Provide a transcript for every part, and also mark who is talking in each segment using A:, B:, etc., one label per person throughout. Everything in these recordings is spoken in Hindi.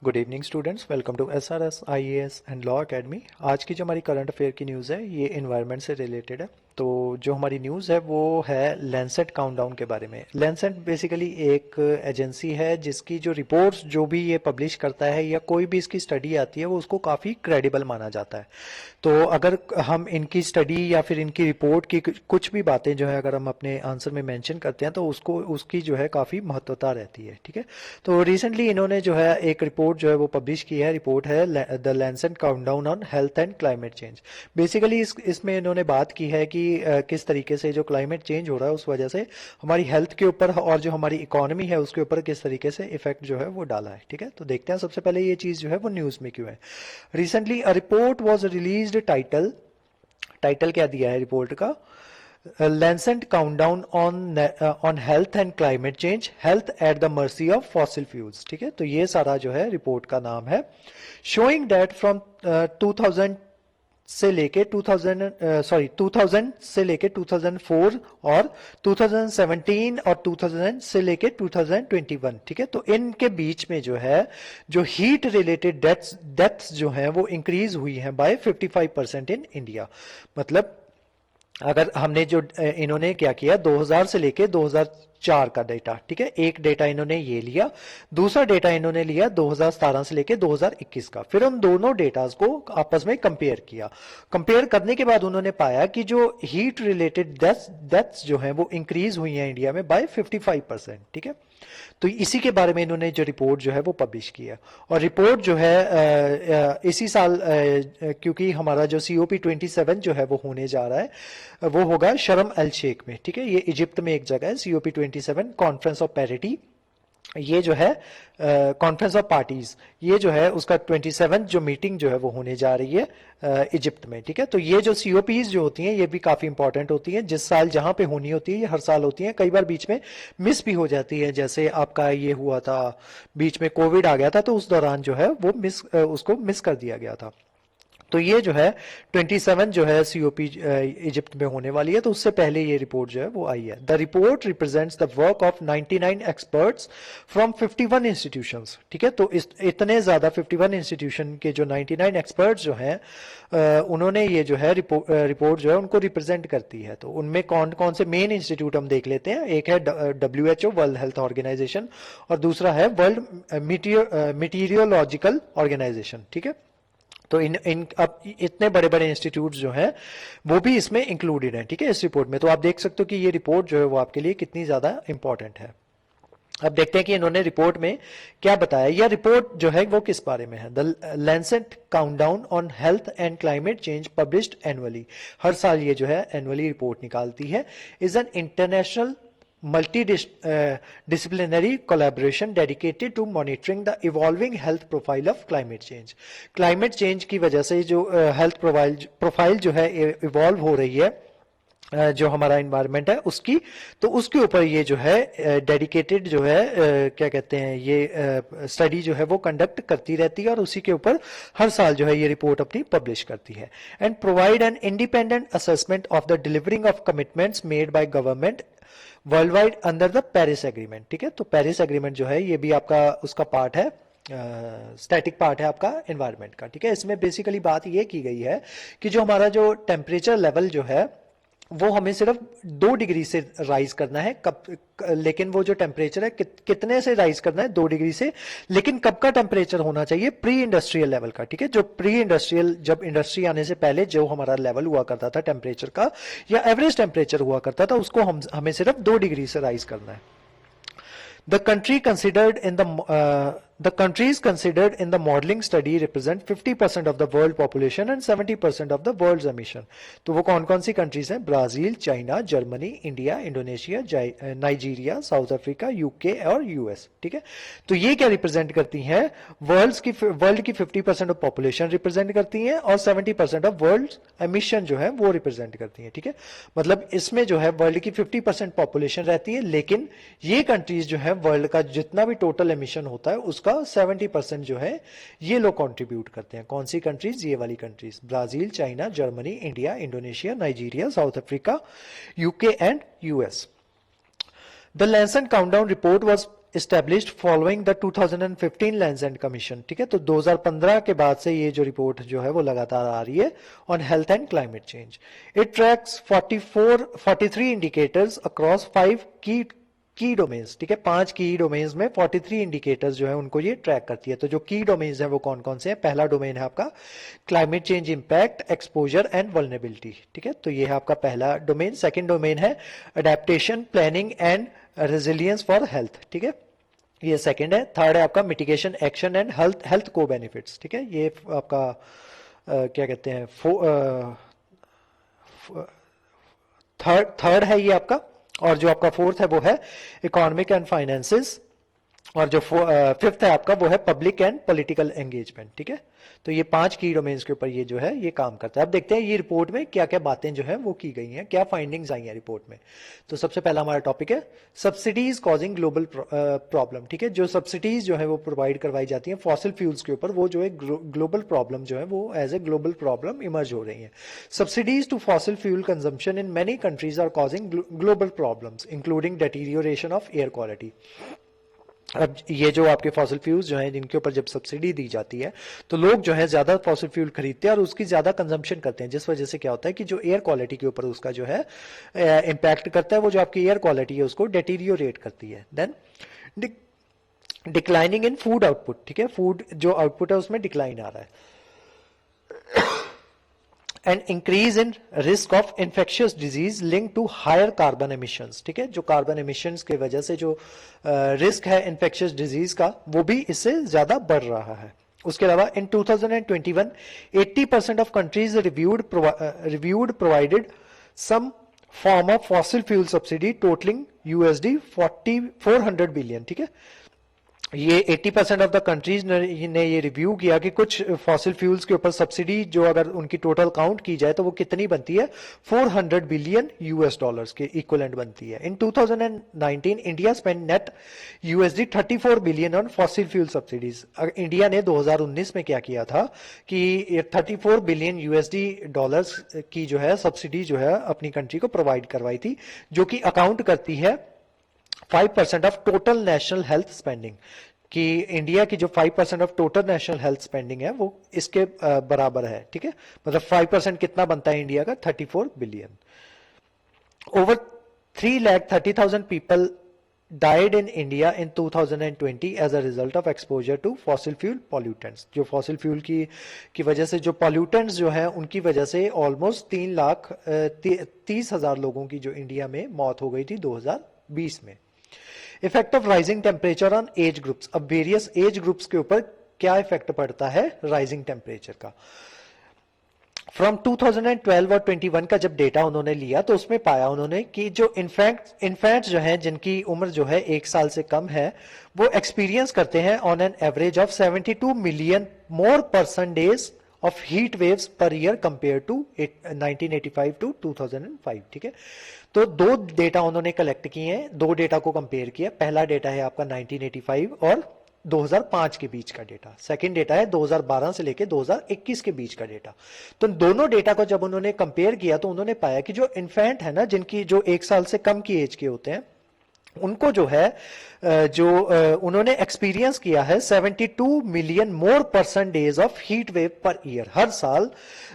A: Good evening students, welcome to SRS IAS and law academy. आज की जो हमारी करंट अफेयर की न्यूज़ है ये एनवायरनमेंट से रिलेटेड है। तो जो हमारी न्यूज़ है वो है लैंसेट काउंटडाउन के बारे में। लैंसेट बेसिकली एक एजेंसी है जिसकी जो रिपोर्ट्स जो भी ये पब्लिश करता है या कोई भी इसकी स्टडी आती है वो उसको काफ़ी क्रेडिबल माना जाता है। तो अगर हम इनकी स्टडी या फिर इनकी रिपोर्ट की कुछ भी बातें जो है अगर हम अपने आंसर में मेंशन करते हैं तो उसको उसकी जो है काफ़ी महत्वता रहती है। ठीक है, तो रिसेंटली इन्होंने जो है एक रिपोर्ट जो है वो पब्लिश की है। रिपोर्ट है the Lancet countdown on health and climate change. Basically इसमें इन्होंने बात की है कि किस तरीके से जो क्लाइमेट चेंज हो रहा है उस वजह से हमारी हेल्थ के ऊपर और जो हमारी इकोनॉमी है उसके ऊपर किस तरीके से इफेक्ट जो है वो डाला है। ठीक है, तो देखते हैं सबसे पहले ये चीज़ जो है वो न्यूज़ में क्यों है। Recently a report was released. Title title क्या दिया है रिपोर्ट का? Lancet countdown on health and climate change, health at the mercy of fossil fuels। ठीक है, तो ये सारा जो है रिपोर्ट का नाम है। शोइंग दैट फ्रॉम 2000 से लेके 2000 से लेके 2004 और 2017 और 2000 से लेके 2021। ठीक है, तो इनके बीच में जो है जो हीट रिलेटेड डेथ्स जो हैं वो इंक्रीज हुई हैं बाय 55% इन इंडिया। मतलब अगर हमने जो इन्होंने क्या किया 2000 से लेके 2004 का डेटा। ठीक है, एक डेटा इन्होंने ये लिया, दूसरा डेटा इन्होंने लिया 2017 से लेके 2021 का। फिर उन दोनों डेटास को आपस में कंपेयर किया। कंपेयर करने के बाद उन्होंने पाया कि जो हीट रिलेटेड डेथ्स जो हैं वो इंक्रीज हुई हैं इंडिया में बाय 55%। ठीक है, तो इसी के बारे में इन्होंने जो रिपोर्ट जो है वो पब्लिश किया। और रिपोर्ट जो है इसी साल क्योंकि हमारा जो COP27 जो है वो होने जा रहा है वो होगा शर्म एल शेख में। ठीक है, ये इजिप्ट में एक जगह है। COP27 कॉन्फ्रेंस ऑफ पैरिटी, ये जो है कॉन्फ्रेंस ऑफ पार्टीज, ये जो है उसका 27 जो मीटिंग जो है वो होने जा रही है इजिप्ट में। ठीक है, तो ये जो COPs जो होती हैं ये भी काफ़ी इंपॉर्टेंट होती हैं। जिस साल जहाँ पे होनी होती है ये हर साल होती हैं, कई बार बीच में मिस भी हो जाती है। जैसे आपका ये हुआ था, बीच में कोविड आ गया था तो उस दौरान जो है वो उसको मिस कर दिया गया था। तो ये जो है 27 जो है COP इजिप्ट में होने वाली है, तो उससे पहले ये रिपोर्ट जो है वो आई है। The report represents the work of 99 experts from 51 institutions. ठीक है, तो इतने ज्यादा 51 इंस्टीट्यूशन के जो 99 एक्सपर्ट्स जो हैं उन्होंने ये जो है रिपोर्ट जो है उनको रिप्रेजेंट करती है। तो उनमें कौन कौन से मेन इंस्टीट्यूट हम देख लेते हैं। एक है WHO वर्ल्ड हेल्थ ऑर्गेनाइजेशन और दूसरा है वर्ल्ड मीटीरियोलॉजिकल ऑर्गेनाइजेशन। ठीक है, तो इन अब इतने बड़े बड़े इंस्टीट्यूट जो हैं वो भी इसमें इंक्लूडेड हैं। ठीक है, इस रिपोर्ट में। तो आप देख सकते हो कि ये रिपोर्ट जो है वो आपके लिए कितनी ज्यादा इंपॉर्टेंट है। अब देखते हैं कि इन्होंने रिपोर्ट में क्या बताया। यह रिपोर्ट जो है वो किस बारे में है। The Lancet countdown on health and climate change published annually, हर साल ये जो है एनुअली रिपोर्ट निकालती है। Is an international multidisciplinary collaboration dedicated to monitoring the evolving health profile of climate change। climate change की वजह से जो हेल्थ प्रोफाइल जो है इवॉल्व हो रही है जो हमारा इन्वायरमेंट है उसकी, तो उसके ऊपर ये जो है डेडिकेटेड जो है क्या कहते हैं ये स्टडी जो है वो कंडक्ट करती रहती है और उसी के ऊपर हर साल जो है ये रिपोर्ट अपनी पब्लिश करती है। And provide an independent assessment of the delivering of commitments made by government world wide under the Paris agreement. ठीक है, तो पेरिस एग्रीमेंट जो है ये भी आपका उसका पार्ट है, स्टैटिक पार्ट है आपका एनवायरनमेंट का। ठीक है, इसमें बेसिकली बात ये की गई है कि जो हमारा जो टेम्परेचर लेवल जो है वो हमें सिर्फ 2 डिग्री से राइज करना है। लेकिन वो जो टेम्परेचर है कितने से राइज करना है? 2 डिग्री से। लेकिन कब का टेम्परेचर होना चाहिए? प्री इंडस्ट्रियल लेवल का। ठीक है, जो प्री इंडस्ट्रियल, जब इंडस्ट्री आने से पहले जो हमारा लेवल हुआ करता था टेम्परेचर का या एवरेज टेम्परेचर हुआ करता था उसको हमें सिर्फ 2 डिग्री से राइज करना है। The countries considered in the modeling study represent 50% of the world population and 70% of the world's emission। तो वो कौन कौन सी कंट्रीज हैं? Brazil, China, Germany, India, Indonesia, Nigeria, south Africa, UK और यूएस। ठीक है, तो ये क्या रिप्रेजेंट करती हैं? वर्ल्ड की 50% ऑफ पॉपुलेशन रिप्रेजेंट करती हैं और 70% ऑफ वर्ल्ड एमिशन जो है वो रिप्रेजेंट करती हैं। ठीक है, मतलब इसमें जो है वर्ल्ड की 50% पॉपुलेशन रहती है, लेकिन ये कंट्रीज जो है वर्ल्ड का जितना भी टोटल एमिशन होता है उसका 70% जो है ये लोग कंट्रीब्यूट करते हैं। कौन सी कंट्रीज? ये वाली countries, Brazil, China, Germany, India, Indonesia, Nigeria, south Africa, UK and US. The Lancet Countdown report was established following the 2015 Lancet Commission, ठीक है। तो 2015 के बाद से ये जो रिपोर्ट जो है वो लगातार आ रही है on health and climate change. It tracks 43 indicators across 5 की डोमेन्स, ठीक है। 5 की डोमेन्स में 43 इंडिकेटर्स जो है उनको ये ट्रैक करती है। तो जो की डोमेन्स है वो कौन कौन से हैं? पहला डोमेन है आपका climate change impact, exposure and vulnerability, ठीक है। तो ये है आपका पहला डोमेन। सेकंड डोमेन है adaptation, planning and resilience for health, ठीक है, ये सेकंड है। थर्ड है आपका मिटिगेशन एक्शन एंड हेल्थ को बेनिफिट्स, ठीक है। ये आपका क्या कहते हैं थर्ड है ये आपका। और जो आपका फोर्थ है वो है इकोनॉमिक एंड फाइनेंसेस, और जो फिफ्थ है आपका वो है पब्लिक एंड पॉलिटिकल एंगेजमेंट, ठीक है। तो ये 5 की डोमेन्स के ऊपर ये जो है ये काम करता है। अब देखते हैं ये रिपोर्ट में क्या क्या बातें जो है वो की गई हैं, क्या फाइंडिंग्स आई हैं रिपोर्ट में। तो सबसे पहला हमारा टॉपिक है सब्सिडीज कॉजिंग ग्लोबल प्रॉब्लम, ठीक है। जो सब्सिडीज जो है वो प्रोवाइड करवाई जाती हैं फॉसिल फ्यूल्स के ऊपर, वो जो है ग्लोबल प्रॉब्लम जो है वो as a global problem emerge हो रही है। Subsidies to fossil fuel consumption in many countries are causing global problems including deterioration of air quality. अब ये जो आपके फॉसिल फ्यूल्स जो हैं जिनके ऊपर जब सब्सिडी दी जाती है तो लोग जो है ज्यादा फॉसिल फ्यूल खरीदते हैं और उसकी ज्यादा कंजम्पशन करते हैं, जिस वजह से क्या होता है कि जो एयर क्वालिटी के ऊपर उसका जो है इम्पैक्ट करता है, वो जो आपकी एयर क्वालिटी है उसको डेटीरियोरेट करती है। Then declining in food output, ठीक है, फूड जो आउटपुट है उसमें डिक्लाइन आ रहा है। And increase in risk of infectious disease link to higher carbon emissions, ठीक है। जो कार्बन एमिशंस की वजह से जो रिस्क है इन्फेक्शियस डिजीज का वो भी इससे ज्यादा बढ़ रहा है। उसके अलावा in 2021 80% of countries reviewed provided some form of fossil fuel subsidy totalling USD 400 billion, ठीक है। ये 80% ऑफ द कंट्रीज ने ये रिव्यू किया कि कुछ फॉसिल फ्यूल्स के ऊपर सब्सिडी जो अगर उनकी टोटल काउंट की जाए तो वो कितनी बनती है, 400 बिलियन US डॉलर्स के इक्वलेंट बनती है। इन 2019 India spend net USD 34 billion on fossil fuel subsidies. India ने 2019 में क्या किया था कि 34 बिलियन USD डॉलर्स की जो है सब्सिडी जो है अपनी कंट्री को प्रोवाइड करवाई थी, जो कि अकाउंट करती है 5% of total national health spending, कि इंडिया की जो 5% of total national health spending है वो इसके बराबर है, ठीक है। मतलब 5% कितना बनता है इंडिया का, 34 billion. Over 3,30,000 people died in India in 2020 as a result of exposure to fossil fuel pollutants। जो फॉसिल फ्यूल की वजह से जो पॉल्यूटेंट्स जो है उनकी वजह से ऑलमोस्ट 3,30,000 लोगों की जो इंडिया में मौत हो गई थी 2020 में। Effect of rising temperature on age groups. अब वेरियस एज ग्रुप्स के ऊपर क्या इफेक्ट पड़ता है राइजिंग टेम्परेचर का। फ्रॉम 2012 और 21 का जब डेटा उन्होंने लिया तो उसमें पाया उन्होंने कि जो इन्फेंट्स जो हैं जिनकी उम्र जो है 1 साल से कम है वो एक्सपीरियंस करते हैं on an average of 72 million more person days of heat waves per year compare to 1985 to 2005, ठीक है। तो 2 डेटा उन्होंने कलेक्ट किए हैं, 2 डेटा को कंपेयर किया। पहला डेटा है आपका 1985 और 2005 के बीच का डेटा, सेकंड डेटा है 2012 से लेके 2021 के बीच का डेटा। तो दोनों डेटा को जब उन्होंने कंपेयर किया तो उन्होंने पाया कि जो इन्फेंट है ना, जिनकी जो 1 साल से कम की एज के होते हैं, उनको जो है उन्होंने एक्सपीरियंस किया है 72 million more person days of heat wave per year. हर साल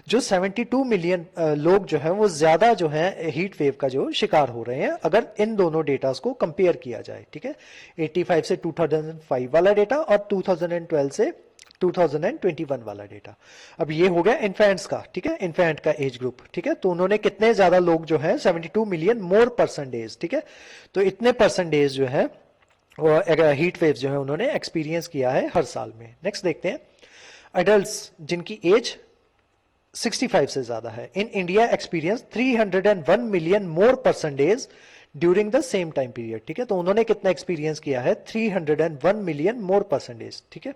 A: जो 72 मिलियन लोग जो हैं वो ज्यादा जो है हीट वेव का जो शिकार हो रहे हैं अगर इन दोनों डेटास को कंपेयर किया जाए, ठीक है। 85 से 2005 वाला डेटा और 2012 से 2021 वाला डेटा। अब ये हो गया इन्फेंट्स का, ठीक है, इन्फेंट का एज ग्रुप, ठीक है। तो उन्होंने कितने ज्यादा लोग जो है 72 मिलियन मोर पर्सन डेज, ठीक है। तो इतने पर्सन डेज जो है हीट वेव जो है उन्होंने एक्सपीरियंस किया है हर साल में। नेक्स्ट देखते हैं अडल्ट्स जिनकी एज 65 से ज्यादा है। In India experience 301 million more person days during the same time period, ठीक है। तो उन्होंने कितना एक्सपीरियंस किया है 301 मिलियन मोर पर्सन डेज, ठीक है।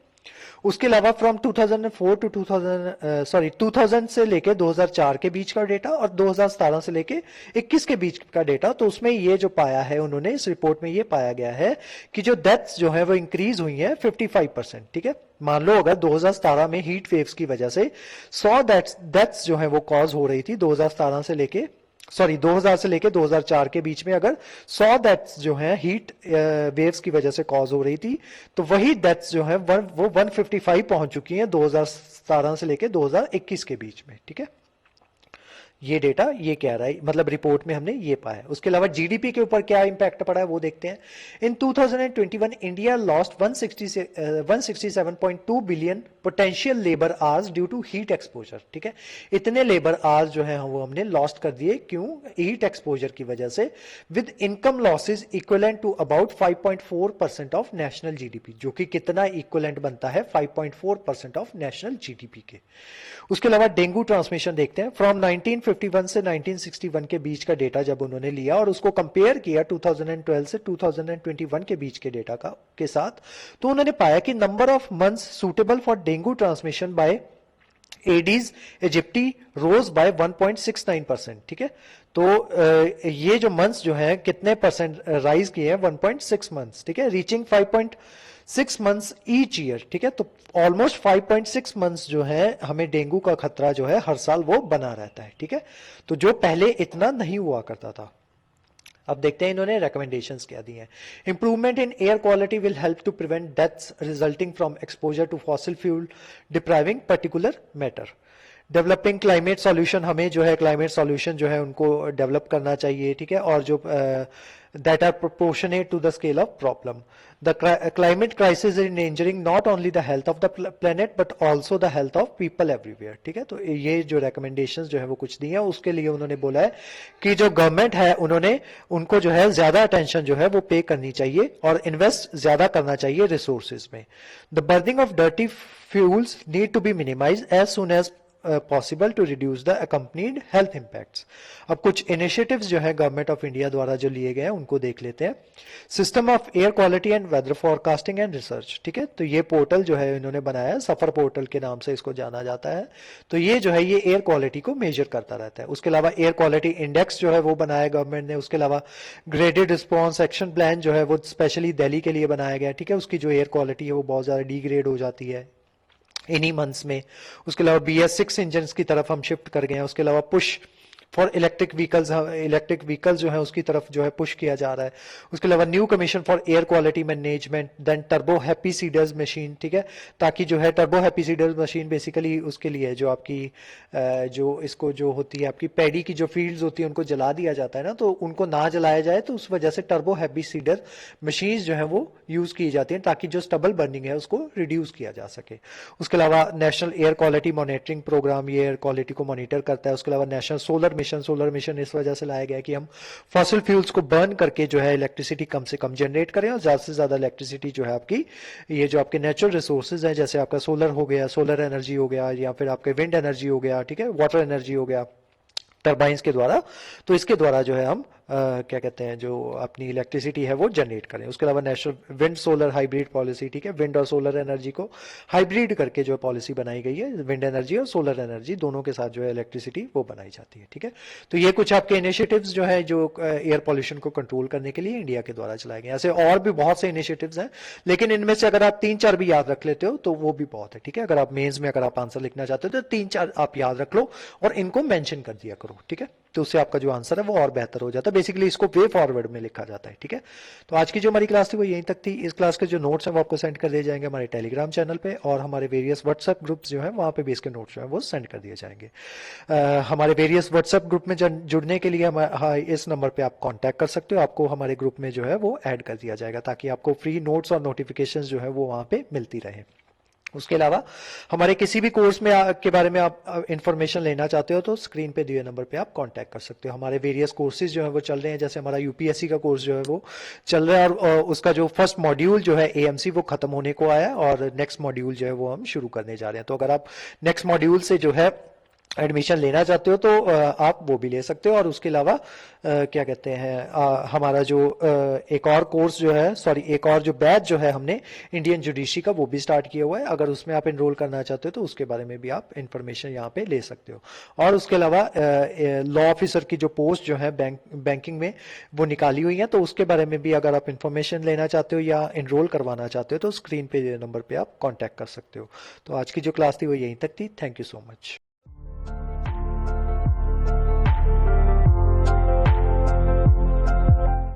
A: उसके अलावा फ्रॉम 2004 टू 2000 से लेके 2004 के बीच का डेटा और 2017 से लेके 21 के बीच का डेटा, तो उसमें ये जो पाया है उन्होंने इस रिपोर्ट में ये पाया गया है कि जो डेथ्स जो है वो इंक्रीज हुई है 55%, ठीक है। मान लो अगर 2017 में हीट वेव्स की वजह से 100 डेथ्स जो है वो कॉज हो रही थी 2017 से लेके सॉरी 2000 से लेके 2004 के बीच में अगर 100 डेथ्स जो हैं हीट वेव्स की वजह से कॉज हो रही थी, तो वही डेथ्स जो हैं वो 155 पहुंच चुकी हैं 2017 से लेके 2021 के बीच में, ठीक है। ये डेटा ये कह रहा है, मतलब रिपोर्ट में हमने ये पाया। उसके अलावा जीडीपी के ऊपर क्या इंपैक्ट पड़ा है वो देखते हैं। In 2021 India lost 167.2 billion potential labour hours due to heat exposure, ठीक है। इतने लेबर आवर्स जो है वो हमने लॉस्ट कर दिए, क्यों? हीट एक्सपोजर की वजह से, with income losses equivalent to about 5.4% of national GDP, जो कि कितना इक्वलेंट बनता है? 5.4% ऑफ नेशनल जीडीपी के। उसके अलावा डेंगू ट्रांसमिशन देखते हैं। फ्रॉम 1951 से 1961 के बीच का डेटा जब उन्होंने लिया और उसको कंपेयर किया 2012 से 2021 के बीच के डेटा के साथ, तो उन्होंने पाया कि number of months suitable for dengue transmission by Aedes aegypti rose by 1.69%, ठीक है। तो ये जो मंथ्स जो है कितने परसेंट राइज किए हैं? 1.6 मंथ्स, ठीक है, रीचिंग 5.6 मंथ्स ईच ईयर, ठीक है। तो ऑलमोस्ट 5.6 मंथ्स जो है हमें डेंगू का खतरा जो है हर साल वो बना रहता है, ठीक है। तो जो पहले इतना नहीं हुआ करता था। अब देखते हैं इन्होंने रिकमेंडेशंस क्या दी हैं। Improvement in air quality will help to prevent deaths resulting from exposure to fossil fuel depriving particulate matter. Developing climate solution, हमें जो है क्लाइमेट सॉल्यूशन जो है उनको डेवलप करना चाहिए, ठीक है, और जो that are proportionate to the scale of problem. The climate crisis is endangering not only the health of the planet but also the health of people everywhere, ठीक है। तो ये जो recommendations जो है वो कुछ दी है, उसके लिए उन्होंने बोला है कि जो गवर्नमेंट है उन्होंने उनको जो है ज्यादा अटेंशन जो है वो पे करनी चाहिए और इन्वेस्ट ज्यादा करना चाहिए रिसोर्सेज में। The burning of dirty fuels need to be minimise as soon as possible to reduce the accompanied health impacts. अब कुछ इनिशिएटिव्स जो है गवर्नमेंट ऑफ इंडिया द्वारा जो लिए गए हैं उनको देख लेते हैं। System of air quality and weather forecasting and research, ठीक है। तो ये पोर्टल जो है इन्होंने बनाया है, सफर पोर्टल के नाम से इसको जाना जाता है। तो ये जो है ये एयर क्वालिटी को मेजर करता रहता है। उसके अलावा एयर क्वालिटी इंडेक्स जो है वो बनाया गवर्नमेंट ने। उसके अलावा ग्रेडेड रिस्पॉन्स एक्शन प्लान जो है वो स्पेशली दिल्ली के लिए बनाया गया, ठीक है। उसकी जो एयर क्वालिटी है वो बहुत ज्यादा डिग्रेड हो जाती है इन्हीं मंथ्स में। उसके अलावा BS6 इंजन की तरफ हम शिफ्ट कर गए हैं। उसके अलावा पुश फॉर इलेक्ट्रिक व्हीकल्स जो है उसकी तरफ जो है पुश किया जा रहा है। उसके अलावा new commission for air quality management, then turbo happy seeders machine, ठीक है, ताकि जो है turbo happy seeders machine basically उसके लिए जो आपकी जो इसको जो होती है आपकी पैडी की जो फील्ड्स होती है उनको जला दिया जाता है ना, तो उनको ना जलाया जाए, तो उस वजह से टर्बो हैप्पी सीडर मशीन जो है वो यूज की जाती है ताकि जो स्टबल बर्निंग है उसको रिड्यूस किया जा सके। उसके अलावा national air quality monitoring programme ये एयर क्वालिटी को मॉनिटर करता है। उसके अलावा नेशनल सोलर मिशन इस वजह से लाया गया कि हम फॉसिल फ्यूल्स को बर्न करके जो है इलेक्ट्रिसिटी कम से कम जनरेट करें और ज्यादा से ज्यादा इलेक्ट्रिसिटी जो है आपकी ये जो आपके नेचुरल रिसोर्सेज हैं, जैसे आपका सोलर हो गया, सोलर एनर्जी हो गया, या फिर आपके विंड एनर्जी हो गया, ठीक है, वाटर एनर्जी हो गया टर्बाइंस के द्वारा, तो इसके द्वारा जो है हम क्या कहते हैं जो अपनी इलेक्ट्रिसिटी है वो जनरेट करें। उसके अलावा national wind solar hybrid policy, ठीक है, विंड और सोलर एनर्जी को हाइब्रिड करके जो पॉलिसी बनाई गई है, विंड एनर्जी और सोलर एनर्जी दोनों के साथ जो है इलेक्ट्रिसिटी वो बनाई जाती है, ठीक है। तो ये कुछ आपके इनिशिएटिव्स जो है जो एयर पॉल्यूशन को कंट्रोल करने के लिए इंडिया के द्वारा चलाए गए। ऐसे और भी बहुत से इनिशिएटिव्स हैं, लेकिन इनमें से अगर आप 3-4 भी याद रख लेते हो तो वो भी बहुत है, ठीक है। अगर आप मेंस में अगर आप आंसर लिखना चाहते हो तो 3-4 आप याद रख लो और इनको मेंशन कर दिया करो, ठीक है। तो उससे आपका जो आंसर है वो और बेहतर हो जाता है। बेसिकली इसको वे फॉरवर्ड में लिखा जाता है, ठीक है। तो आज की जो हमारी क्लास थी वो यहीं तक थी। इस क्लास के जो नोट्स हैं वो आपको सेंड कर दिए जाएंगे हमारे टेलीग्राम चैनल पे, और हमारे वेरियस व्हाट्सएप ग्रुप्स जो हैं वहाँ पे भी इसके नोट्स जो है वो सेंड कर दिए जाएंगे। हमारे वेरियस व्हाट्सएप ग्रुप में जुड़ने के लिए इस नंबर पर आप कॉन्टैक्ट कर सकते हो। आपको हमारे ग्रुप में जो है वो ऐड कर दिया जाएगा ताकि आपको फ्री नोट्स और नोटिफिकेशन जो है वो वहाँ पे मिलती रहे। उसके अलावा हमारे किसी भी कोर्स में के बारे में आप इंफॉर्मेशन लेना चाहते हो तो स्क्रीन पे दिए नंबर पे आप कांटेक्ट कर सकते हो। हमारे वेरियस कोर्सेज जो है वो चल रहे हैं, जैसे हमारा यूपीएससी का कोर्स जो है वो चल रहा है और उसका जो फर्स्ट मॉड्यूल जो है एएमसी वो खत्म होने को आया है और नेक्स्ट मॉड्यूल जो है वो हम शुरू करने जा रहे हैं। तो अगर आप नेक्स्ट मॉड्यूल से जो है एडमिशन लेना चाहते हो तो आप वो भी ले सकते हो। और उसके अलावा क्या कहते हैं हमारा जो एक और कोर्स जो है, सॉरी एक और जो बैच जो है हमने इंडियन जुडिशरी का वो भी स्टार्ट किया हुआ है। अगर उसमें आप एनरोल करना चाहते हो तो उसके बारे में भी आप इंफॉर्मेशन यहाँ पे ले सकते हो। और उसके अलावा लॉ ऑफिसर की जो पोस्ट जो है बैंकिंग में वो निकाली हुई है, तो उसके बारे में भी अगर आप इंफॉर्मेशन लेना चाहते हो या एनरोल करवाना चाहते हो तो स्क्रीन पे नंबर पे आप कॉन्टैक्ट कर सकते हो। तो आज की जो क्लास थी वो यहीं तक थी। Thank you so much.